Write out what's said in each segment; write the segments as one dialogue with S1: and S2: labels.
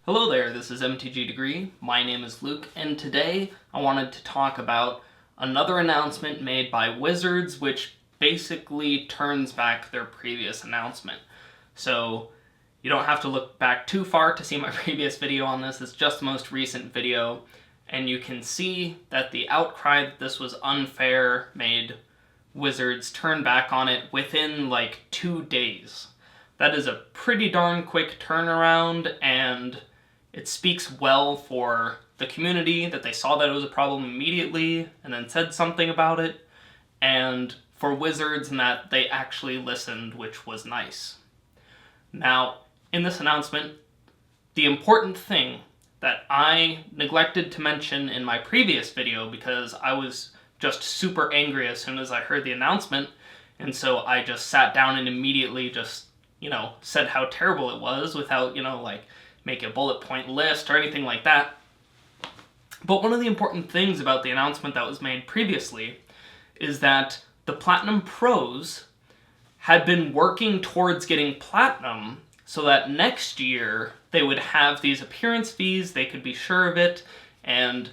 S1: Hello there, this is MTG Degree. My name is Luke, and today I wanted to talk about another announcement made by Wizards, which basically turns back their previous announcement. So you don't have to look back too far to see my previous video on this. It's just the most recent video, and you can see that the outcry that this was unfair made Wizards turn back on it within like 2 days. That is a pretty darn quick turnaround, and it speaks well for the community that they saw that it was a problem immediately and then said something about it, and for Wizards in that they actually listened, which was nice. Now, in this announcement, the important thing that I neglected to mention in my previous video because I was just super angry as soon as I heard the announcement, and so I just sat down and immediately just, said how terrible it was without, make a bullet point list or anything like that. But one of the important things about the announcement that was made previously is that the Platinum Pros had been working towards getting Platinum so that next year they would have these appearance fees, they could be sure of it, and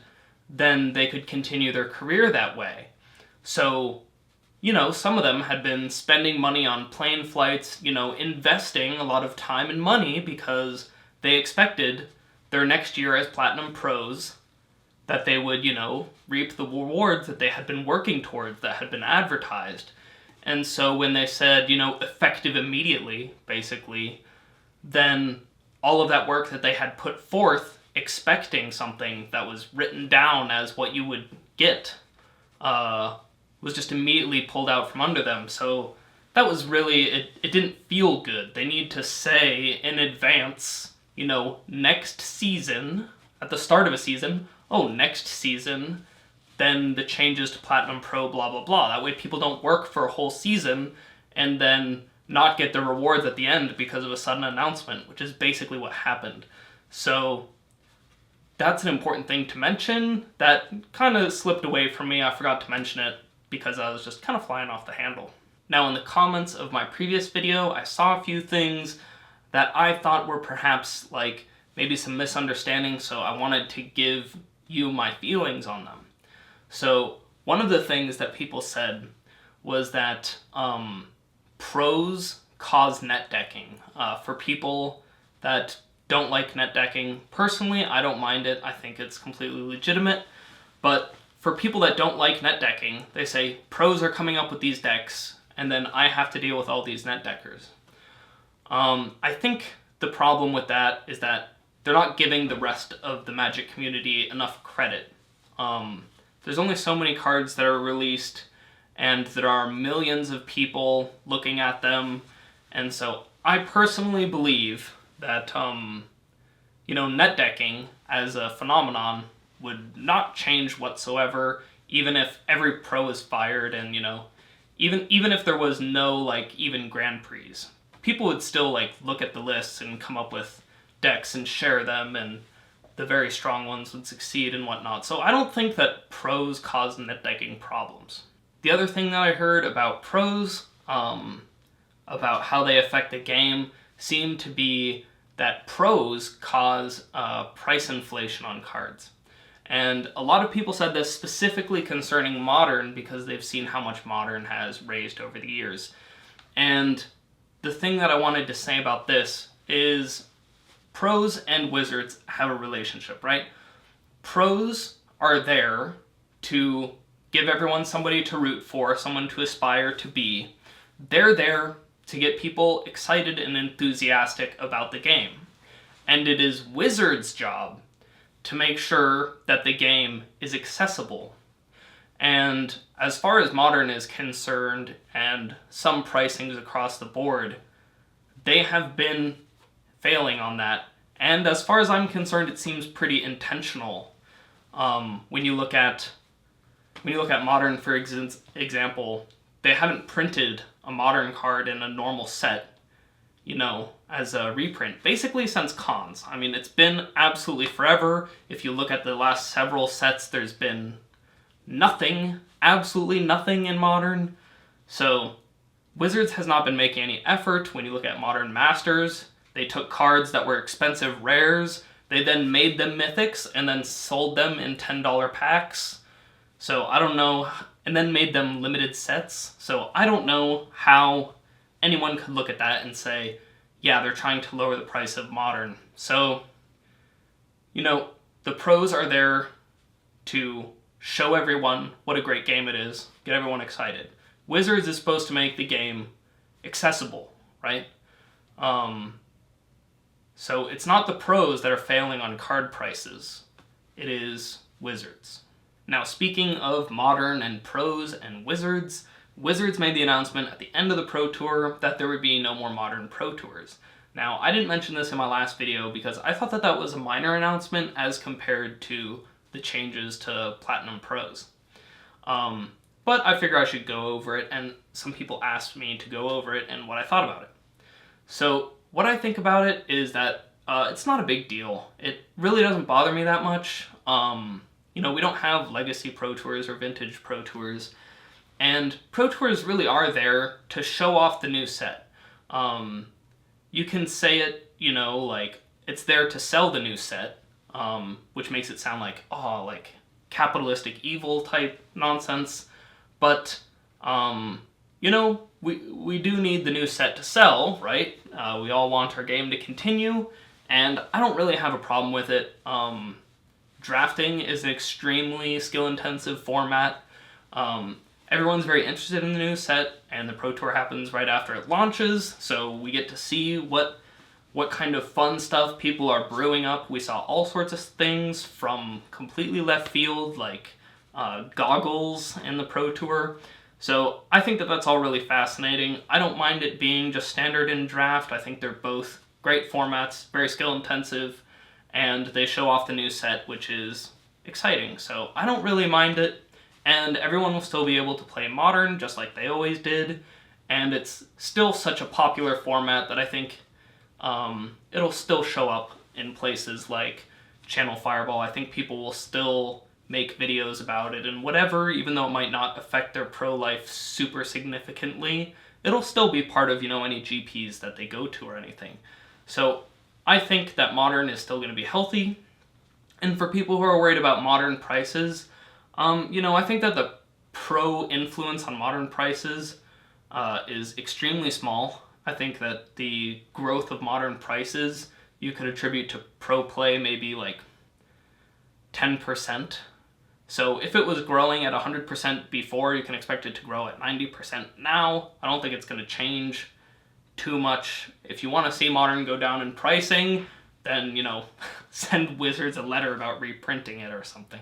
S1: then they could continue their career that way. So, some of them had been spending money on plane flights, investing a lot of time and money because they expected their next year as Platinum Pros that they would, reap the rewards that they had been working towards, that had been advertised. And so when they said, effective immediately, basically, then all of that work that they had put forth expecting something that was written down as what you would get was just immediately pulled out from under them. So that was really, it didn't feel good. They need to say in advance, next season, at the start of a season, next season, then the changes to Platinum Pro, blah, blah, blah. That way people don't work for a whole season and then not get the rewards at the end because of a sudden announcement, which is basically what happened. So that's an important thing to mention. That kind of slipped away from me. I forgot to mention it because I was just kind of flying off the handle. Now, in the comments of my previous video, I saw a few things that I thought were perhaps maybe some misunderstandings, so I wanted to give you my feelings on them. So one of the things that people said was that pros cause net decking. For people that don't like net decking, personally, I don't mind it. I think it's completely legitimate. But for people that don't like net decking, they say pros are coming up with these decks, and then I have to deal with all these net deckers. I think the problem with that is that they're not giving the rest of the Magic community enough credit. There's only so many cards that are released, and there are millions of people looking at them, and so I personally believe that, net decking as a phenomenon would not change whatsoever, even if every pro is fired and, even if there was no, even Grand Prix. People would still look at the lists and come up with decks and share them, and the very strong ones would succeed and whatnot. So I don't think that pros cause net decking problems. The other thing that I heard about pros, about how they affect the game, seemed to be that pros cause price inflation on cards. And a lot of people said this specifically concerning Modern because they've seen how much Modern has raised over the years. And the thing that I wanted to say about this is pros and Wizards have a relationship, right? Pros are there to give everyone somebody to root for, someone to aspire to be. They're there to get people excited and enthusiastic about the game. And it is Wizards' job to make sure that the game is accessible. And as far as Modern is concerned, and some pricings across the board, they have been failing on that. And as far as I'm concerned, it seems pretty intentional. When you look at Modern, for example, they haven't printed a Modern card in a normal set, as a reprint, basically since Cons. I mean, it's been absolutely forever. If you look at the last several sets, there's been nothing, absolutely nothing in Modern. So Wizards has not been making any effort. When you look at Modern Masters, they took cards that were expensive rares, They then made them mythics and then sold them in $10 packs. So I don't know, and then made them limited sets. So I don't know how anyone could look at that and say, yeah, they're trying to lower the price of Modern. So, you know, the pros are there to show everyone what a great game it is, get everyone excited. Wizards is supposed to make the game accessible, right? So it's not the pros that are failing on card prices. It is Wizards. Now, speaking of Modern and pros and Wizards, Wizards made the announcement at the end of the Pro Tour that there would be no more Modern Pro Tours. Now, I didn't mention this in my last video because I thought that that was a minor announcement as compared to the changes to Platinum Pros. But I figure I should go over it, and some people asked me to go over it and what I thought about it. So, what I think about it is that it's not a big deal. It really doesn't bother me that much. You know, we don't have Legacy Pro Tours or Vintage Pro Tours, and Pro Tours really are there to show off the new set. You can say it, you know, like, it's there to sell the new set, which makes it sound like, oh, like, capitalistic evil type nonsense, but, you know, we do need the new set to sell, right? We all want our game to continue, and I don't really have a problem with it. Drafting is an extremely skill-intensive format. Everyone's very interested in the new set, and the Pro Tour happens right after it launches, so we get to see what kind of fun stuff people are brewing up. We saw all sorts of things from completely left field, like goggles in the Pro Tour. So I think that that's all really fascinating. I don't mind it being just standard in draft. I think they're both great formats, very skill intensive, and they show off the new set, which is exciting. So I don't really mind it, and everyone will still be able to play Modern just like they always did, and it's still such a popular format that I think it'll still show up in places like Channel Fireball. I think people will still make videos about it and whatever, even though it might not affect their pro life super significantly, it'll still be part of, you know, any GPs that they go to or anything. So I think that Modern is still going to be healthy, and for people who are worried about Modern prices, you know, I think that the pro influence on Modern prices is extremely small. I think that the growth of Modern prices you could attribute to pro play maybe like 10%. So if it was growing at 100% before, you can expect it to grow at 90% now. I don't think it's going to change too much. If you want to see Modern go down in pricing, then, you know, send Wizards a letter about reprinting it or something.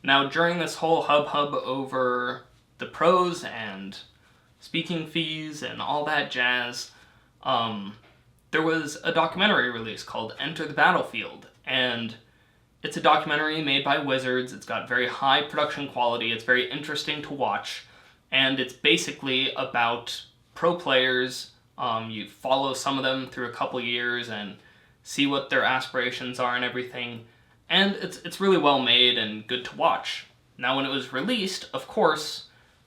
S1: Now, during this whole hubbub over the pros and speaking fees and all that jazz, there was a documentary release called Enter the Battlefield, and it's a documentary made by Wizards. It's got very high production quality, it's very interesting to watch, and it's basically about pro players. You follow some of them through a couple years and see what their aspirations are and everything, and it's really well made and good to watch. Now, when it was released, of course,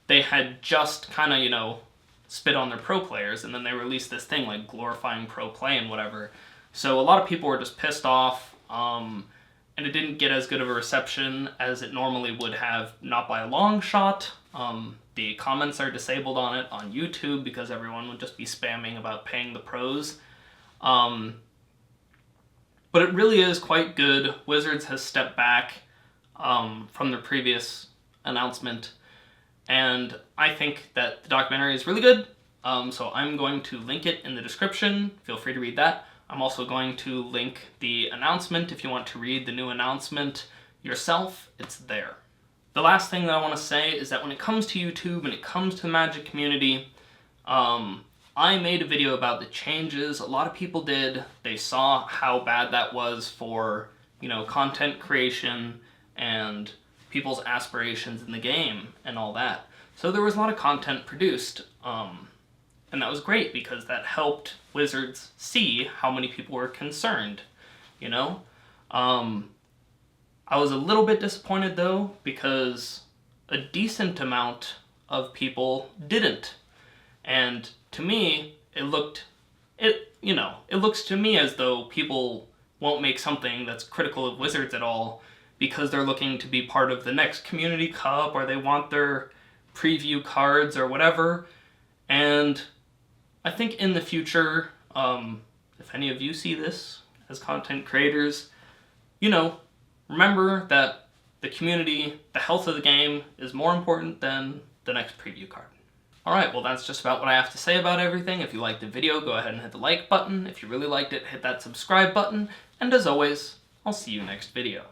S1: they had just kind of, you know, spit on their pro players, and then they released this thing like glorifying pro play and whatever. So a lot of people were just pissed off, and it didn't get as good of a reception as it normally would have, not by a long shot. The comments are disabled on it on YouTube because everyone would just be spamming about paying the pros. But it really is quite good. Wizards has stepped back from their previous announcement, and I think that the documentary is really good. So I'm going to link it in the description. Feel free to read that. I'm also going to link the announcement if you want to read the new announcement yourself. It's there. The last thing that I want to say is that when it comes to YouTube and it comes to the Magic community, I made a video about the changes. A lot of people did. They saw how bad that was for, you know, content creation and people's aspirations in the game and all that. So there was a lot of content produced, and that was great because that helped Wizards see how many people were concerned, you know? I was a little bit disappointed though, because a decent amount of people didn't. And to me, it looks to me as though people won't make something that's critical of Wizards at all because they're looking to be part of the next Community Cup or they want their preview cards or whatever. And I think in the future, if any of you see this as content creators, remember that the community, the health of the game is more important than the next preview card. Alright, well that's just about what I have to say about everything. If you liked the video, go ahead and hit the like button. If you really liked it, hit that subscribe button. And as always, I'll see you next video.